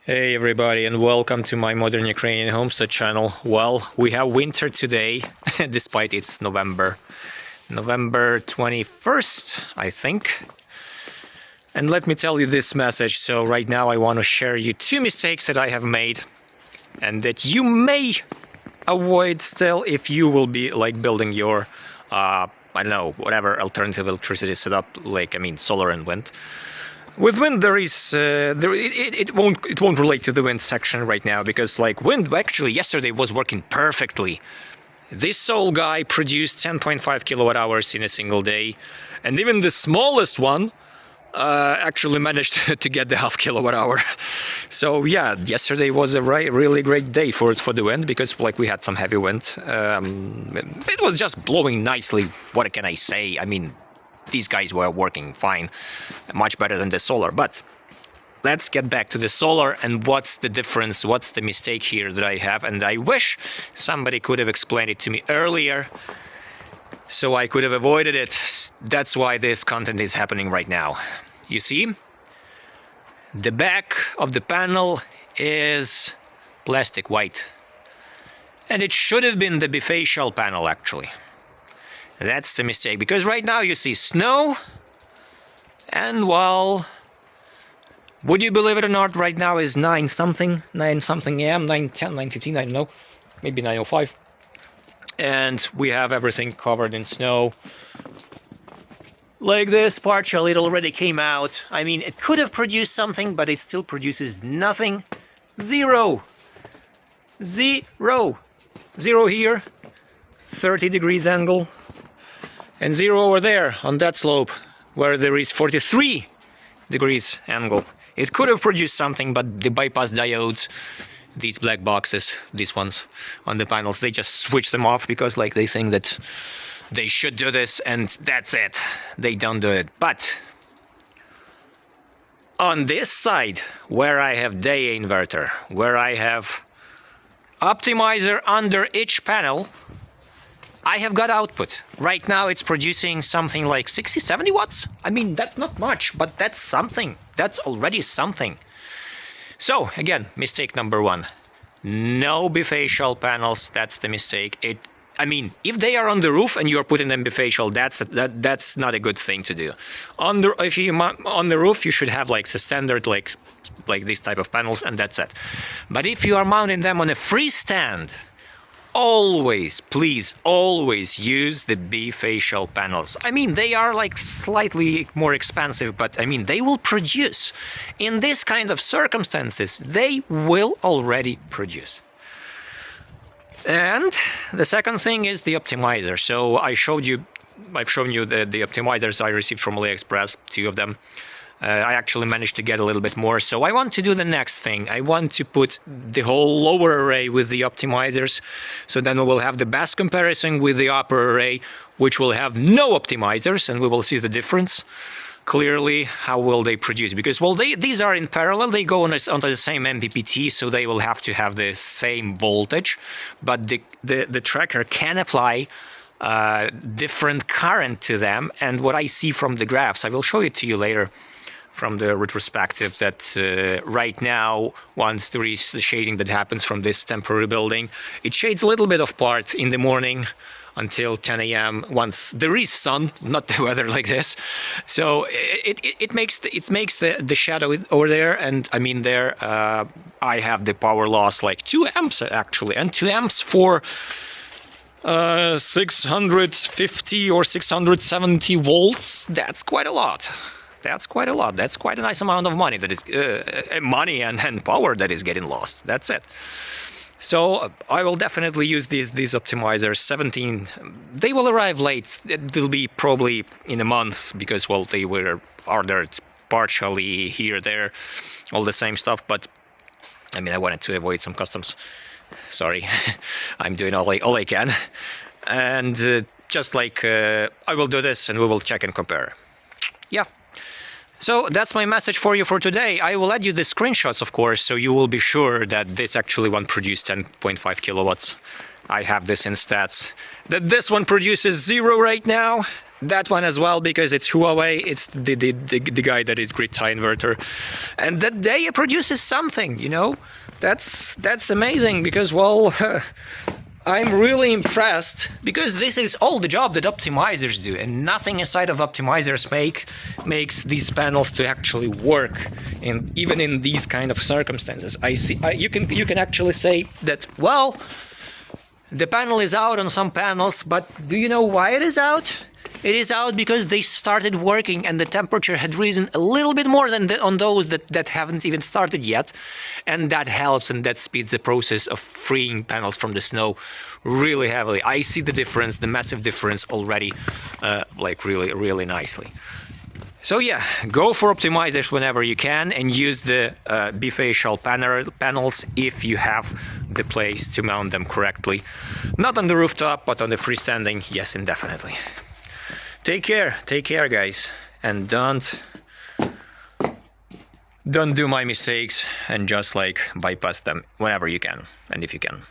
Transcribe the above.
Hey everybody, and welcome to my Modern Ukrainian Homestead channel. Well, we have winter today, despite it's November 21st, I think. And let me tell you this message. So right now I want to share you two mistakes that I have made and that you may avoid still if you will be like building your, I don't know, whatever alternative electricity setup, solar and wind. With wind, it won't relate to the wind section right now, because like wind actually yesterday was working perfectly. This old guy produced 10.5 kilowatt hours in a single day, and even the smallest one actually managed to get the half kilowatt hour. So yeah, yesterday was a really great day for the wind, because like we had some heavy wind. It was just blowing nicely. What can I say? I mean, these guys were working fine, much better than the solar. But let's get back to the solar and what's the difference, what's the mistake here that I have. And I wish somebody could have explained it to me earlier so I could have avoided it. That's why this content is happening right now. You see, the back of the panel is plastic white, and it should have been the bifacial panel actually. That's the mistake, because right now you see snow, and well, would you believe it or not, right now is 9 something a.m., 9:10, 9:15, I don't know, maybe 9:05, and we have everything covered in snow. Like this partial, it already came out. I mean, it could have produced something, but it still produces nothing. Zero here, 30 degrees angle. And zero over there on that slope where there is 43 degrees angle. It could have produced something, but the bypass diodes, these black boxes, these ones on the panels, they just switch them off because like they think that they should do this, and that's it. They don't do it. But on this side, where I have day inverter, where I have optimizer under each panel, I have got output. Right now it's producing something like 60-70 watts. I mean, that's not much, but that's something. That's already something. So again, mistake number one. No bifacial panels, that's the mistake. I mean, if they are on the roof and you are putting them bifacial, that's not a good thing to do. On the roof, you should have like the standard like this type of panels, and that's it. But if you are mounting them on a freestand, always, please, always use the bifacial panels. I mean, they are like slightly more expensive, but I mean, they will produce. In this kind of circumstances, they will already produce. And the second thing is the optimizer. So I've shown you the optimizers I received from AliExpress, 2 of them. I actually managed to get a little bit more. So I want to do the next thing. I want to put the whole lower array with the optimizers. So then we will have the best comparison with the upper array, which will have no optimizers, and we will see the difference clearly. How will they produce? Because, well, these are in parallel. They go onto the same MPPT, so they will have to have the same voltage. But the tracker can apply different current to them. And what I see from the graphs, I will show it to you later, from the retrospective, that right now, once there is the shading that happens from this temporary building, it shades a little bit of part in the morning until 10 a.m. once there is sun, not the weather like this. So it makes the shadow over there, and I mean there I have the power loss like 2 amps actually, and 2 amps for 650 or 670 volts. That's quite a lot. That's quite a lot. That's quite a nice amount of money that is money and power that is getting lost. That's it. So I will definitely use these optimizers. 17. They will arrive late. It will be probably in a month, because well, they were ordered partially here, there, all the same stuff. But I mean, I wanted to avoid some customs. Sorry, I'm doing all I can, and just like I will do this, and we will check and compare. Yeah. So that's my message for you for today. I will add you the screenshots, of course, so you will be sure that this actually one produced 10.5 kilowatts. I have this in stats. That this one produces 0 right now. That one as well, because it's Huawei, it's the guy that is grid tie inverter. And that day produces something, you know? That's amazing, because, well, I'm really impressed, because this is all the job that optimizers do, and nothing aside of optimizers makes these panels to actually work, even in these kind of circumstances. You can actually say that, well, the panel is out on some panels, but do you know why it is out? It is out because they started working and the temperature had risen a little bit more than on those that haven't even started yet. And that helps, and that speeds the process of freeing panels from the snow really heavily. I see the difference, the massive difference already, like really, really nicely. So yeah, go for optimizers whenever you can, and use the bifacial panels if you have the place to mount them correctly. Not on the rooftop, but on the freestanding, yes, indefinitely. Take care guys, and don't do my mistakes, and just like bypass them whenever you can, and if you can.